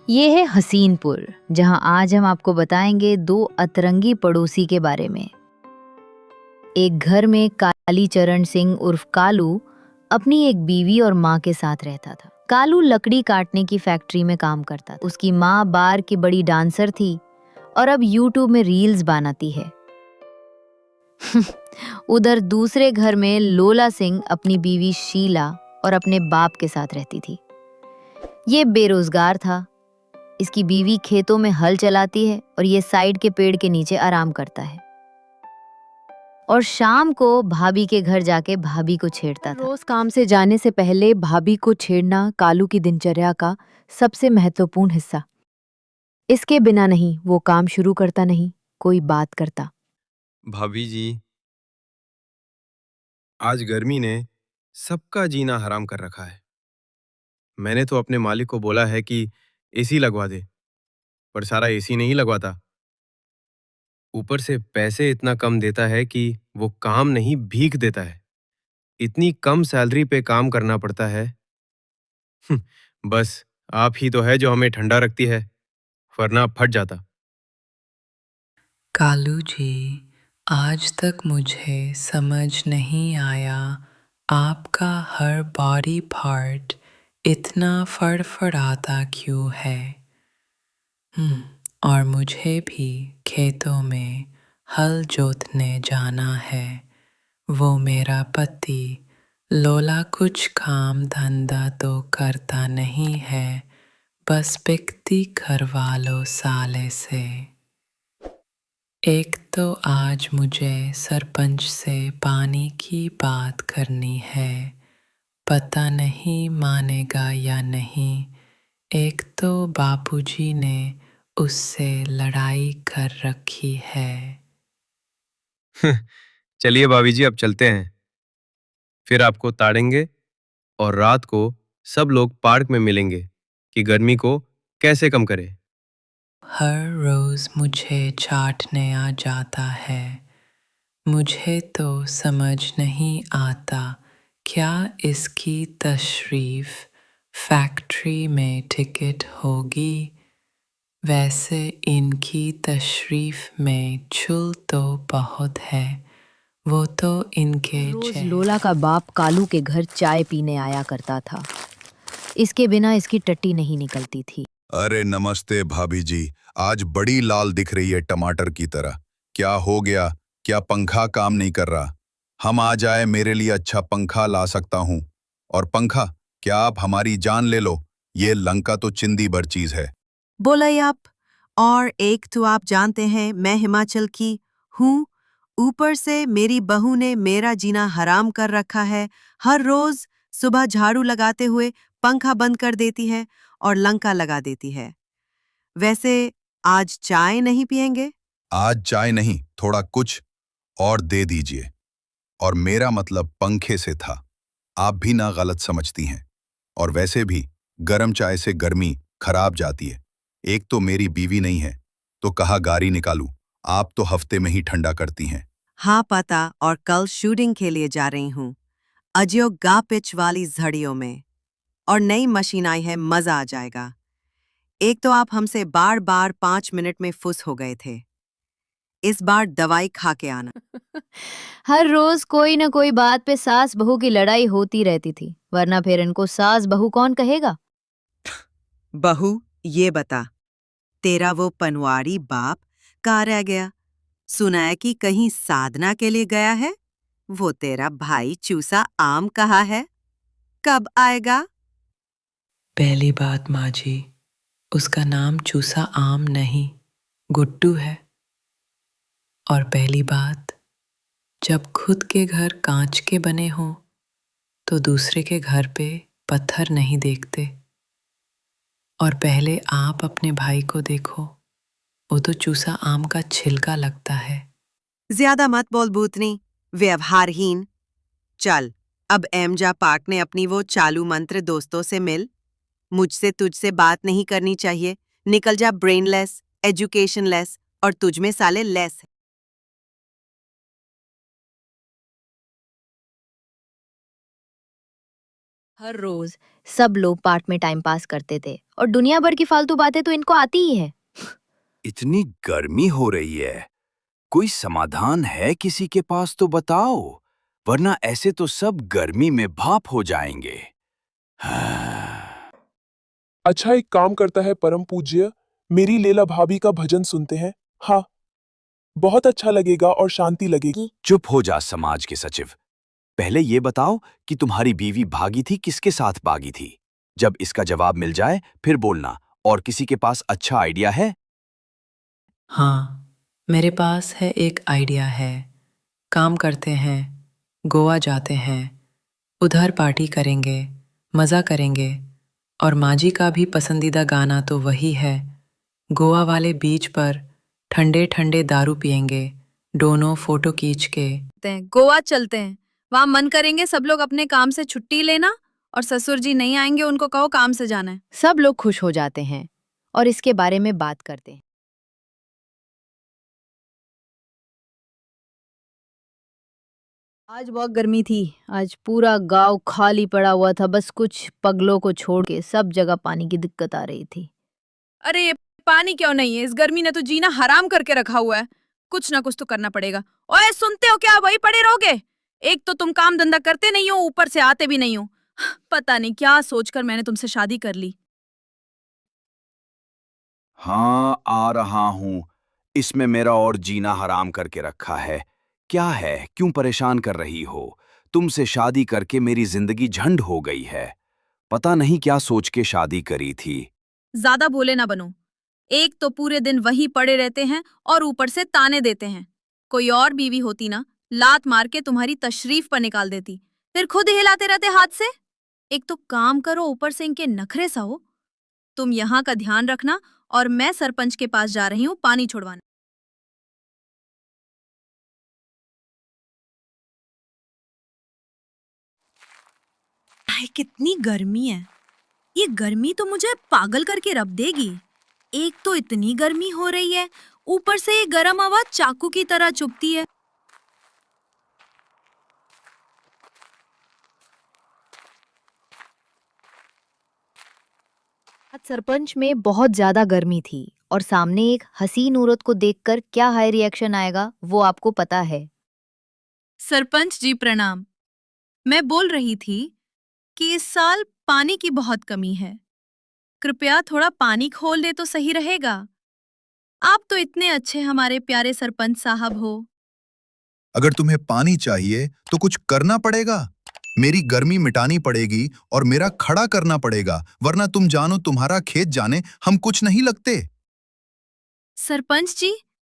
ये है हसीनपुर, जहां आज हम आपको बताएंगे दो अतरंगी पड़ोसी के बारे में। एक घर में कालीचरण सिंह उर्फ कालू अपनी एक बीवी और माँ के साथ रहता था। कालू लकड़ी काटने की फैक्ट्री में काम करता था। उसकी माँ बार की बड़ी डांसर थी और अब यूट्यूब में रील्स बनाती है। उधर दूसरे घर में लोला सिंह अपनी बीवी शीला और अपने बाप के साथ रहती थी। ये बेरोजगार था। इसकी बीवी खेतों में हल चलाती है और ये साइड के पेड़ के नीचे आराम करता है और शाम को भाभी के घर जाके भाभी को छेड़ता था। रोज काम से जाने से पहले भाभी को छेड़ना कालू की दिनचर्या का सबसे महत्वपूर्ण हिस्सा। इसके बिना नहीं वो काम शुरू करता, नहीं कोई बात करता। भाभी जी, आज गर्मी ने सबका जीना हराम कर रखा है। मैंने तो अपने मालिक को बोला है कि एसी लगवा दे, पर सारा एसी नहीं लगवाता। ऊपर से पैसे इतना कम देता है कि वो काम नहीं भीख देता है। इतनी कम सैलरी पे काम करना पड़ता है। बस आप ही तो है जो हमें ठंडा रखती है, वरना फट जाता। कालू जी, आज तक मुझे समझ नहीं आया आपका हर बॉडी पार्ट इतना फड़फड़ाता क्यों है। और मुझे भी खेतों में हल जोतने जाना है। वो मेरा पति लोला कुछ काम धंधा तो करता नहीं है, बस बिकती करवा लो साले से। एक तो आज मुझे सरपंच से पानी की बात करनी है, पता नहीं मानेगा या नहीं। एक तो बापूजी ने उससे लड़ाई कर रखी है। चलिए भाभी जी, अब चलते हैं। फिर आपको ताड़ेंगे और रात को सब लोग पार्क में मिलेंगे कि गर्मी को कैसे कम करें। हर रोज मुझे चाटने आ जाता है। मुझे तो समझ नहीं आता क्या इसकी तशरीफ फैक्ट्री में टिकट होगी। वैसे इनकी तशरीफ में चुल तो बहुत है, वो तो इनके रोज लोला का बाप कालू के घर चाय पीने आया करता था। इसके बिना इसकी टट्टी नहीं निकलती थी। अरे नमस्ते भाभी जी, आज बड़ी लाल दिख रही है टमाटर की तरह। क्या हो गया? क्या पंखा काम नहीं कर रहा? हम आ जाए, मेरे लिए अच्छा पंखा ला सकता हूँ। और पंखा, क्या आप हमारी जान ले लो? ये लंका तो चिंदी भर चीज है। बोला आप। और एक तो आप जानते हैं मैं हिमाचल की हूँ। ऊपर से मेरी बहू ने मेरा जीना हराम कर रखा है। हर रोज सुबह झाड़ू लगाते हुए पंखा बंद कर देती है और लंका लगा देती है। वैसे आज चाय नहीं पिएंगे? आज चाय नहीं, थोड़ा कुछ और दे दीजिए। और मेरा मतलब पंखे से था, आप भी ना गलत समझती हैं। और वैसे भी गर्म चाय से गर्मी खराब जाती है। एक तो मेरी बीवी नहीं है, तो कहा गारी निकालूं। आप तो हफ्ते में ही ठंडा करती हैं। हाँ पता, और कल शूटिंग के लिए जा रही हूँ अजयो गा पिच वाली झड़ियों में। और नई मशीन आई है, मजा आ जाएगा। एक तो आप हमसे बार बार 5 मिनट में फुस हो गए थे। इस बार दवाई खा के आना। हर रोज कोई न कोई बात पे सास बहू की लड़ाई होती रहती थी, वरना फिर इनको सास बहू कौन कहेगा। बहू, ये बता, तेरा वो पनवाड़ी बाप कहाँ रह गया? सुना है कि कहीं साधना के लिए गया है। वो तेरा भाई चूसा आम कहाँ है? कब आएगा? पहली बात माँ जी, उसका नाम चूसा आम नहीं, गुड्डू है। और पहली बात, जब खुद के घर कांच के बने हों तो दूसरे के घर पे पत्थर नहीं देखते। और पहले आप अपने भाई को देखो, वो तो चूसा आम का छिलका लगता है। ज्यादा मत बोल भूतनी, व्यवहारहीन। चल, अब एमजा पार्क ने अपनी वो चालू मंत्र दोस्तों से मिल। मुझसे तुझसे बात नहीं करनी चाहिए। निकल जा, ब्रेनलेस, एजुकेशनलेस, और तुझ में साले लेस है। हर रोज सब लोग पार्क में टाइम पास करते थे और दुनिया भर की फालतू बातें तो इनको आती ही है। इतनी गर्मी हो रही है, कोई समाधान है किसी के पास तो बताओ, वरना ऐसे तो सब गर्मी में भाप हो जाएंगे। अच्छा, एक काम करता है परम पूज्य, मेरी लैला भाभी का भजन सुनते हैं। हाँ, बहुत अच्छा लगेगा और शांति लगेगी। चुप हो जा समाज के सचिव। पहले ये बताओ कि तुम्हारी बीवी भागी थी, किसके साथ भागी थी? जब इसका जवाब मिल जाए फिर बोलना। और किसी के पास अच्छा आइडिया है? हाँ, मेरे पास है एक आइडिया है। काम करते हैं, गोवा जाते हैं, उधर पार्टी करेंगे, मज़ा करेंगे। और माँ जी का भी पसंदीदा गाना तो वही है। गोवा वाले बीच पर ठंडे ठंडे दारू पिएंगे, दोनों फोटो खींच के। गोवा चलते हैं, वहाँ मन करेंगे सब लोग अपने काम से छुट्टी लेना, और ससुर जी नहीं आएंगे, उनको कहो काम से जाना है। सब लोग खुश हो जाते हैं और इसके बारे में बात करते हैं। आज बहुत गर्मी थी। आज पूरा गांव खाली पड़ा हुआ था, बस कुछ पगलों को छोड़ के सब जगह पानी की दिक्कत आ रही थी। अरे ये पानी क्यों नहीं है? इस गर्मी ने तो जीना हराम करके रखा हुआ है। कुछ ना कुछ तो करना पड़ेगा। ओए सुनते हो क्या? वही पड़े रहोगे? एक तो तुम काम धंधा करते नहीं हो, ऊपर से आते भी नहीं हो। पता नहीं क्या सोचकर मैंने तुमसे शादी कर ली। हाँ, आ रहा हूं। इसमें मेरा और जीना हराम करके रखा है। क्या है, क्यों परेशान कर रही हो? तुमसे शादी करके मेरी जिंदगी झंड हो गई है। पता नहीं क्या सोच के शादी करी थी। ज्यादा भोले ना बनो। एक तो पूरे दिन वहीं पड़े रहते हैं और ऊपर से ताने देते हैं। कोई और बीवी होती ना, लात मार के तुम्हारी तशरीफ पर निकाल देती, फिर खुद हिलाते रहते हाथ से। एक तो काम करो, ऊपर से इनके नखरे सहो। तुम यहाँ का ध्यान रखना, और मैं सरपंच के पास जा रही हूँ पानी छुड़वाने। कितनी गर्मी है। ये गर्मी तो मुझे पागल करके रख देगी। एक तो इतनी गर्मी हो रही है, ऊपर से ये गर्म हवा चाकू की तरह चुभती है। आज सरपंच में बहुत ज्यादा गर्मी थी और सामने एक हसीन औरत को देखकर क्या हाई रिएक्शन आएगा वो आपको पता है। सरपंच जी प्रणाम। मैं बोल रही थी कि इस साल पानी की बहुत कमी है। कृपया थोड़ा पानी खोल दे तो सही रहेगा। आप तो इतने अच्छे हमारे प्यारे सरपंच साहब हो। अगर तुम्हें पानी चाहिए तो कुछ करना पड़ेगा। मेरी गर्मी मिटानी पड़ेगी और मेरा खड़ा करना पड़ेगा, वरना तुम जानो तुम्हारा खेत जाने हम कुछ नहीं लगते। सरपंच जी,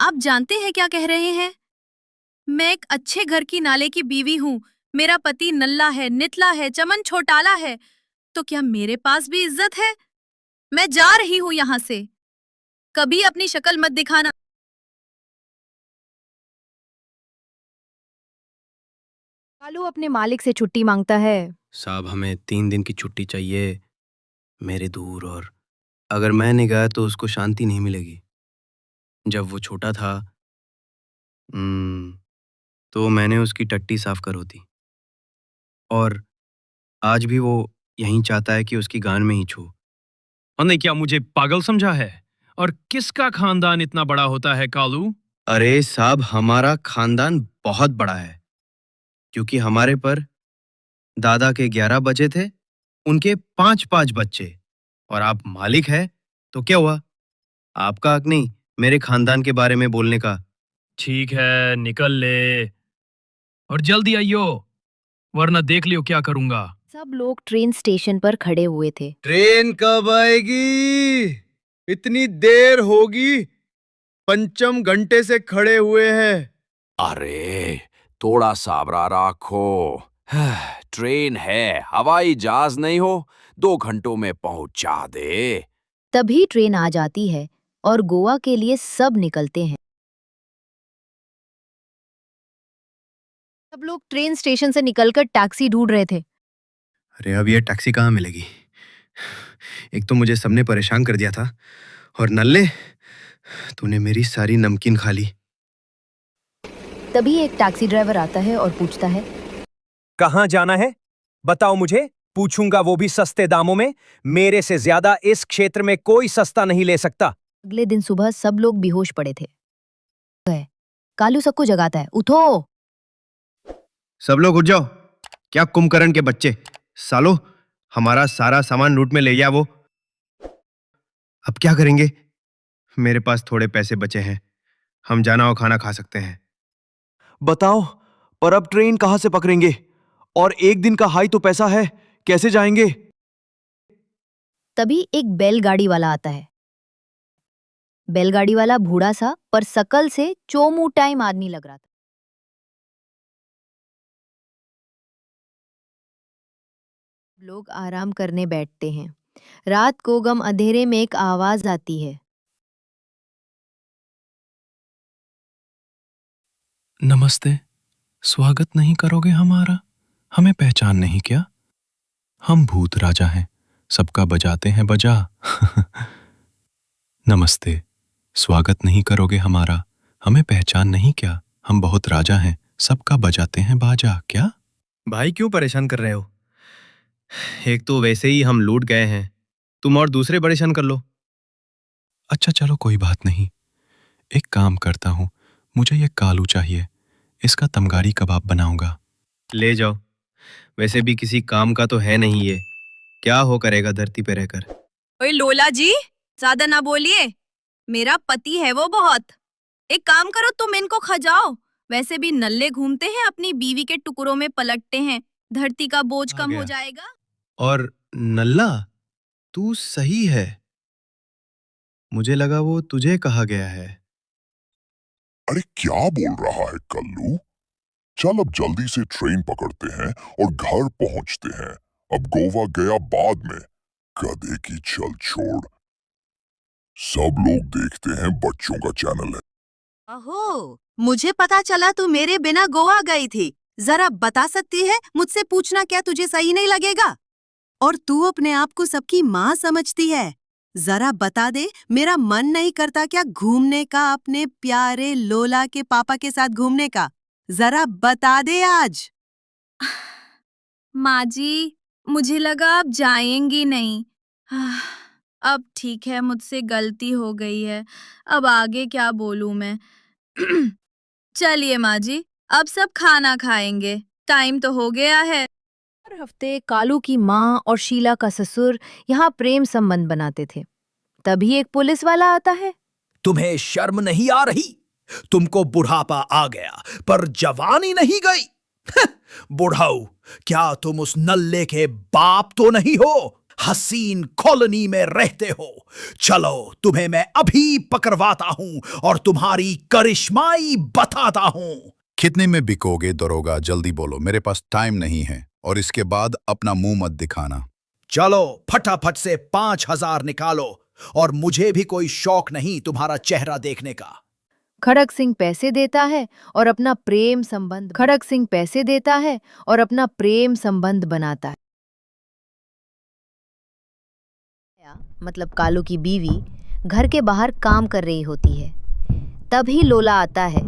आप जानते हैं क्या कह रहे हैं? मैं एक अच्छे घर की नाले की बीवी हूँ। मेरा पति नल्ला है, नितला है, चमन छोटाला है। तो क्या मेरे पास भी इज्जत है? मैं जा रही हूँ यहाँ से। कभी अपनी शक्ल मत दिखाना। कालू अपने मालिक से छुट्टी मांगता है। साहब, हमें 3 दिन की छुट्टी चाहिए मेरे दूर, और अगर मैं नहीं गया तो उसको शांति नहीं मिलेगी। जब वो छोटा था तो मैंने उसकी टट्टी साफ कर होती, और आज भी वो यहीं चाहता है कि उसकी गान में ही छू। और नहीं, क्या मुझे पागल समझा है? और किसका खानदान इतना बड़ा होता है कालू? अरे साहब, हमारा खानदान बहुत बड़ा है, क्योंकि हमारे पर दादा के 11 बच्चे थे, उनके 5-5 बच्चे, और आप मालिक है तो क्या हुआ? आपका हक नहीं मेरे खानदान के बारे में बोलने का। ठीक है, निकल ले और जल्दी आइयो, वरना देख लियो क्या करूंगा। सब लोग ट्रेन स्टेशन पर खड़े हुए थे। ट्रेन कब आएगी? इतनी देर होगी, पंचम घंटे से खड़े हुए हैं। अरे थोड़ा साबरा रखो। ट्रेन है, हवाई जहाज नहीं हो। 2 घंटों में पहुंचा दे। तभी ट्रेन आ जाती है और गोवा के लिए सब निकलते हैं। सब लोग ट्रेन स्टेशन से निकलकर टैक्सी ढूंढ रहे थे। अरे अब ये टैक्सी कहाँ मिलेगी? एक तो मुझे सबने परेशान कर दिया था, और नल्ले, तूने मेरी सारी नमकीन खा ली। तभी एक टैक्सी ड्राइवर आता है और पूछता है, कहाँ जाना है? बताओ मुझे, पूछूंगा वो भी सस्ते दामों में। मेरे से ज्यादा इस क्षेत्र में कोई सस्ता नहीं ले सकता। अगले दिन सुबह सब लोग बेहोश पड़े थे। कालू सबको जगाता है, उठो। सब लोग उठ जाओ। क्या कुंभकर्ण के बच्चे, सालो, हमारा सारा सामान लूट में ले गया वो। अब क्या करेंगे? मेरे पास थोड़े पैसे बचे हैं, हम जाना और खाना खा सकते हैं। बताओ, पर अब ट्रेन कहां से पकड़ेंगे? और एक दिन का हाई तो पैसा है, कैसे जाएंगे? तभी एक बैलगाड़ी वाला आता है। बैलगाड़ी वाला बूढ़ा सा पर शकल से चोमू टाइम आदमी लग रहा था। लोग आराम करने बैठते हैं। रात को गम अंधेरे में एक आवाज आती है। नमस्ते, स्वागत नहीं करोगे हमारा? हमें पहचान नहीं क्या? हम भूत राजा हैं, सबका बजाते हैं बजा। नमस्ते, स्वागत नहीं करोगे हमारा? हमें पहचान नहीं क्या? हम बहुत राजा हैं, सबका बजाते हैं बाजा। क्या भाई क्यों परेशान कर रहे हो? एक तो वैसे ही हम लूट गए हैं, तुम और दूसरे परेशान कर लो। अच्छा चलो कोई बात नहीं, एक काम करता हूँ, मुझे ये कालू चाहिए, इसका तमगाड़ी कबाब बनाऊंगा। ले जाओ, वैसे भी किसी काम का तो है नहीं ये, क्या हो करेगा धरती पे रहकर। ओए लोला जी, ज्यादा ना बोलिए, मेरा पति है वो बहुत। एक काम करो, तुम इनको खजाओ। वैसे भी नल्ले घूमते हैं, अपनी बीवी के टुकड़ों में पलटते हैं, धरती का बोझ आ कम हो गया। जाएगा। और नल्ला, तू सही है, मुझे लगा वो तुझे कहा गया है। अरे क्या बोल रहा है कल्लू? चल अब जल्दी से ट्रेन पकड़ते हैं और घर पहुंचते हैं। अब गोवा गया बाद में, गधे की चल छोड़। सब लोग देखते हैं, बच्चों का चैनल है। अहो, मुझे पता चला तू मेरे बिना गोवा गई थी। जरा बता सकती है? मुझसे पूछना क्या तुझे सही नहीं लगेगा? और तू अपने आप को सबकी माँ समझती है। जरा बता दे, मेरा मन नहीं करता क्या घूमने का, अपने प्यारे लोला के पापा के साथ घूमने का? जरा बता दे आज। माँ जी, मुझे लगा आप जाएंगी नहीं। अब ठीक है, मुझसे गलती हो गई है। अब आगे क्या बोलूं मैं? चलिए माँ जी, अब सब खाना खाएंगे, टाइम तो हो गया है। हर हफ्ते कालू की माँ और शीला का ससुर यहाँ प्रेम संबंध बनाते थे। तभी एक पुलिस वाला आता है। तुम्हें शर्म नहीं आ रही? तुमको बुढ़ापा आ गया पर जवानी नहीं गई। बुढ़ाऊ, क्या तुम उस नल्ले के बाप तो नहीं हो? हसीन कॉलोनी में रहते हो। चलो तुम्हें मैं अभी पकड़वाता हूं और तुम्हारी करिश्माई बताता हूं। कितने में बिकोगे दरोगा? जल्दी बोलो, मेरे पास टाइम नहीं है। और इसके बाद अपना मुंह मत दिखाना। चलो फटाफट से 5,000 निकालो, और मुझे भी कोई शौक नहीं तुम्हारा चेहरा देखने का। खड़क सिंह पैसे देता है और अपना प्रेम संबंध बनाता है। मतलब कालू की बीवी घर के बाहर काम कर रही होती है। तभी लोला आता है।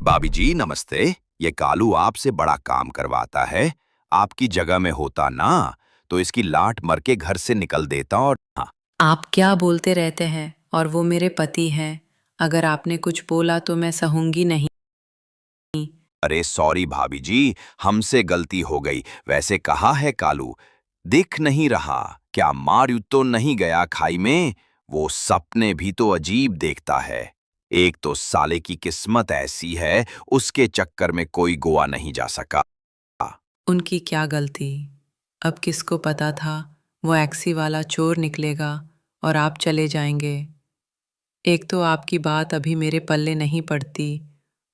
भाभी जी नमस्ते, ये कालू आपसे बड़ा काम करवाता है। आपकी जगह में होता ना तो इसकी लाट मर के घर से निकल देता। और हाँ, आप क्या बोलते रहते हैं? और वो मेरे पति हैं, अगर आपने कुछ बोला तो मैं सहूंगी नहीं। अरे सॉरी भाभी जी, हमसे गलती हो गई। वैसे कहा है कालू, दिख नहीं रहा क्या? मार तो नहीं गया खाई में? वो सपने भी तो अजीब देखता है। एक तो साले की किस्मत ऐसी है, उसके चक्कर में कोई गोवा नहीं जा सका। उनकी क्या गलती? अब किसको पता था वो एक्सी वाला चोर निकलेगा और आप चले जाएंगे। एक तो आपकी बात अभी मेरे पल्ले नहीं पड़ती,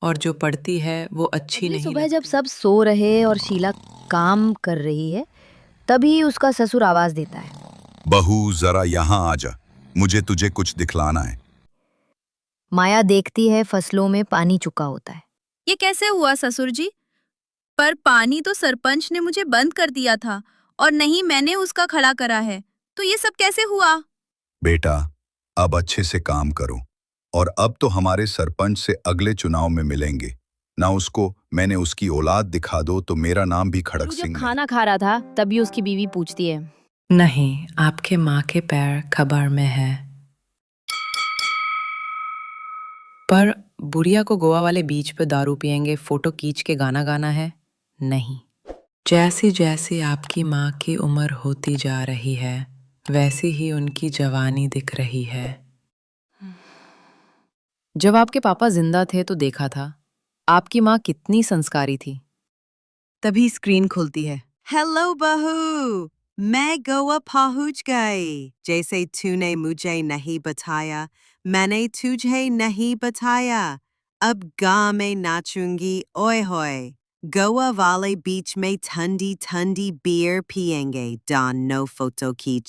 और जो पड़ती है वो अच्छी अगली नहीं सुबह लगती। जब सब सो रहे और शीला काम कर रही है, तभी उसका ससुर आवाज देता है। बहू जरा यहाँ आ जा, मुझे तुझे कुछ दिखलाना है। माया देखती है, फसलों में पानी चुका होता है। ये कैसे हुआ ससुर जी? पर पानी तो सरपंच ने मुझे बंद कर दिया था, और नहीं मैंने उसका खड़ा करा है, तो ये सब कैसे हुआ? बेटा, अब अच्छे से काम करो, और अब तो हमारे सरपंच से अगले चुनाव में मिलेंगे। ना उसको मैंने उसकी औलाद दिखा दो तो मेरा नाम भी खड़क कालू जब सिंह नहीं। खाना खा रहा था तभी उसकी बीवी पूछती है, नहीं, आपके माँ के पैर खबर में है। पर बुढ़िया को गोवा वाले बीच पे दारू पिएंगे, फोटो खींच के गाना गाना है? नहीं। जैसे जैसे आपकी माँ की उम्र होती जा रही है, वैसे ही उनकी जवानी दिख रही है। जब आपके पापा जिंदा थे तो देखा था आपकी माँ कितनी संस्कारी थी। तभी स्क्रीन खुलती है। हेलो बहू, मैं गोवा पहुंच गई। जैसे तूने मुझे नहीं बताया, मैंने तुझे नहीं बताया। अब गाँव में नाचूंगी, ओए होए। गोवा वाले बीच में ठंडी ठंडी बियर पिएंगे, डॉन नो फोटो खींच